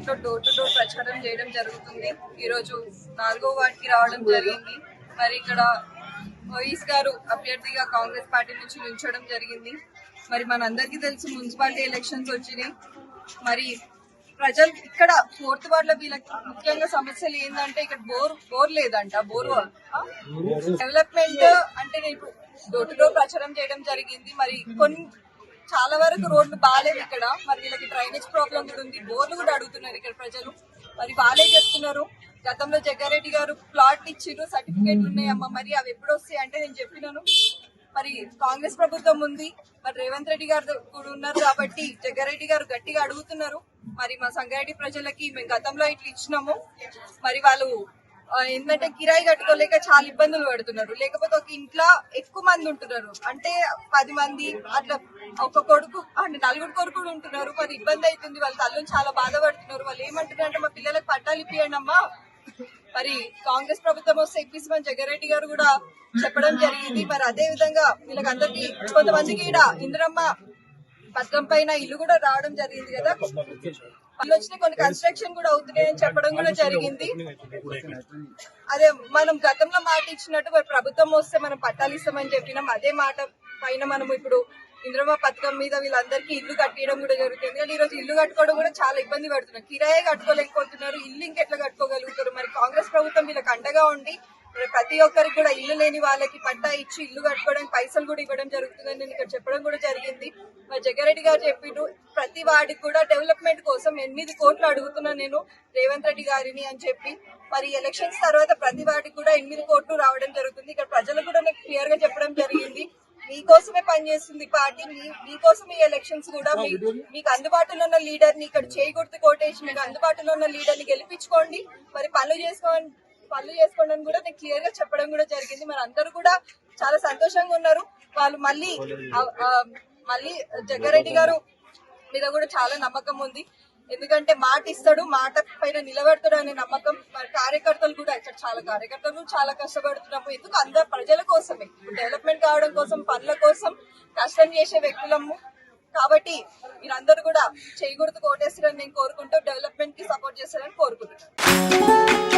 State లో door to door ప్రచారం చేయడం జరుగుతుంది. ఈ రోజు 4వ వార్డుకి రావడం జరిగింది. మరి ఇక్కడ వైఎస్ గారు అభ్యర్థిగా కాంగ్రెస్ పార్టీ నుంచి నిల్చోవడం జరిగింది. మరి మనందరికీ తెలుసు మున్సిపాలిటీ ఎలక్షన్స్ వచ్చినాయి. మరి ప్రజలు ఇక్కడ 4th వార్డులో వీళ్ళకి ముఖ్యంగా సమస్యలు ఏంటంటే ఇక్కడ బోర్ లేదంట. బోర్ డెవలప్మెంట్ అంటే ఇప్పుడు డోర్ టు డోర్ ప్రచారం చేయడం జరిగింది. మరి చాలా వరకు రోడ్లు బాగాలేవు ఇక్కడ. మరి వీళ్ళకి డ్రైనేజ్ ప్రాబ్లం కూడా ఉంది. బోర్లు కూడా అడుగుతున్నారు ఇక్కడ ప్రజలు. మరి వాళ్ళే చెప్తున్నారు గతంలో జగ్గారెడ్డి గారు ప్లాట్ ఇచ్చిరు, సర్టిఫికేట్లు ఉన్నాయమ్మా, మరి అవి ఎప్పుడు వస్తాయి అంటే నేను చెప్పినాను మరి కాంగ్రెస్ ప్రభుత్వం ఉంది, మరి రేవంత్ రెడ్డి గారు కూడా ఉన్నారు కాబట్టి జగ్గారెడ్డి గారు గట్టిగా అడుగుతున్నారు. మరి మా సంగారెడ్డి ప్రజలకి మేము గతంలో ఇట్లా ఇచ్చినాము, మరి వాళ్ళు ఏంటంటే కిరాయి కట్టుకోలేక చాలా ఇబ్బందులు పడుతున్నారు. లేకపోతే ఒక ఇంట్లో ఎక్కువ మంది ఉంటున్నారు, అంటే 10 మంది అట్లా ఒక కొడుకు అంటే 4 కొడుకులు ఉంటున్నారు. మరి ఇబ్బంది అవుతుంది, వాళ్ళ తల్లు చాలా బాధపడుతున్నారు. వాళ్ళు ఏమంటున్నారు అంటే మా పిల్లలకు పట్టాలు ఇప్పియండి అమ్మా. మరి కాంగ్రెస్ ప్రభుత్వం వస్తే ఇప్పిస్తామని జగ్గారెడ్డి గారు కూడా చెప్పడం జరిగింది. మరి అదే విధంగా వీళ్ళకందరికి కొంతమందికి ఇక్కడ ఇందిరమ్మ పథకం పైన ఇల్లు కూడా రావడం జరిగింది కదా. వాళ్ళు వచ్చిన కొన్ని కన్స్ట్రక్షన్ కూడా అవుతున్నాయని చెప్పడం కూడా జరిగింది. అదే మనం గతంలో మాట ఇచ్చినట్టు మరి ప్రభుత్వం వస్తే మనం పట్టాలు ఇస్తామని చెప్పినాం. అదే మాట పైన మనం ఇప్పుడు ఇందిరమ్మ పథకం మీద వీళ్ళందరికీ ఇల్లు కట్టడం కూడా జరుగుతుంది. కానీ ఈ రోజు ఇల్లు కట్టుకోవడం కూడా చాలా ఇబ్బంది పడుతున్నారు. కిరాయే కట్టుకోలేకపోతున్నారు, ఇల్లు ఇంకెట్లా కట్టుకోగలుగుతారు. మరి కాంగ్రెస్ ప్రభుత్వం వీళ్ళకి అండగా ఉండి ప్రతి ఒక్కరికి కూడా ఇల్లు లేని వాళ్ళకి పట్టా ఇచ్చి ఇల్లు కట్టుకోవడానికి పైసలు కూడా ఇవ్వడం జరుగుతుందని నేను ఇక్కడ చెప్పడం కూడా జరిగింది. మరి జగ్గారెడ్డి గారు చెప్పిండు ప్రతి వాడికి కూడా డెవలప్మెంట్ కోసం 8 కోట్లు అడుగుతున్నా నేను రేవంత్ రెడ్డి గారిని అని చెప్పి. మరి ఎలక్షన్స్ తర్వాత ప్రతి వాడికి కూడా 8 కోట్లు రావడం జరుగుతుంది. ఇక్కడ ప్రజలు కూడా నాకు క్లియర్ గా చెప్పడం జరిగింది, మీకోసమే పనిచేస్తుంది పార్టీ, మీకోసం ఈ ఎలక్షన్స్ కూడా మీకు అందుబాటులో ఉన్న లీడర్ ని ఇక్కడ చేయగొడుతూ కోటేసి మీకు అందుబాటులో ఉన్న లీడర్ ని గెలిపించుకోండి, మరి పనులు చేసుకోండి అని కూడా నేను క్లియర్ గా చెప్పడం కూడా జరిగింది. మరి అందరూ కూడా చాలా సంతోషంగా ఉన్నారు. వాళ్ళు మళ్ళీ జగ్గారెడ్డి గారు మీద కూడా చాలా నమ్మకం ఉంది. ఎందుకంటే మాట ఇస్తాడు, మాట పైన నిలబెడతాడు అనే నమ్మకం. మరి కార్యకర్తలు కూడా ఇక్కడ చాలా కష్టపడుతున్నాము. ఎందుకు అందరు ప్రజల కోసమే, డెవలప్మెంట్ కావడం కోసం, పనుల కోసం కష్టం చేసే వ్యక్తులము. కాబట్టి మీరందరూ కూడా చేయకూడదు కోటేస్తారని నేను కోరుకుంటూ డెవలప్మెంట్ కి సపోర్ట్ చేస్తారని కోరుకుంటున్నాను.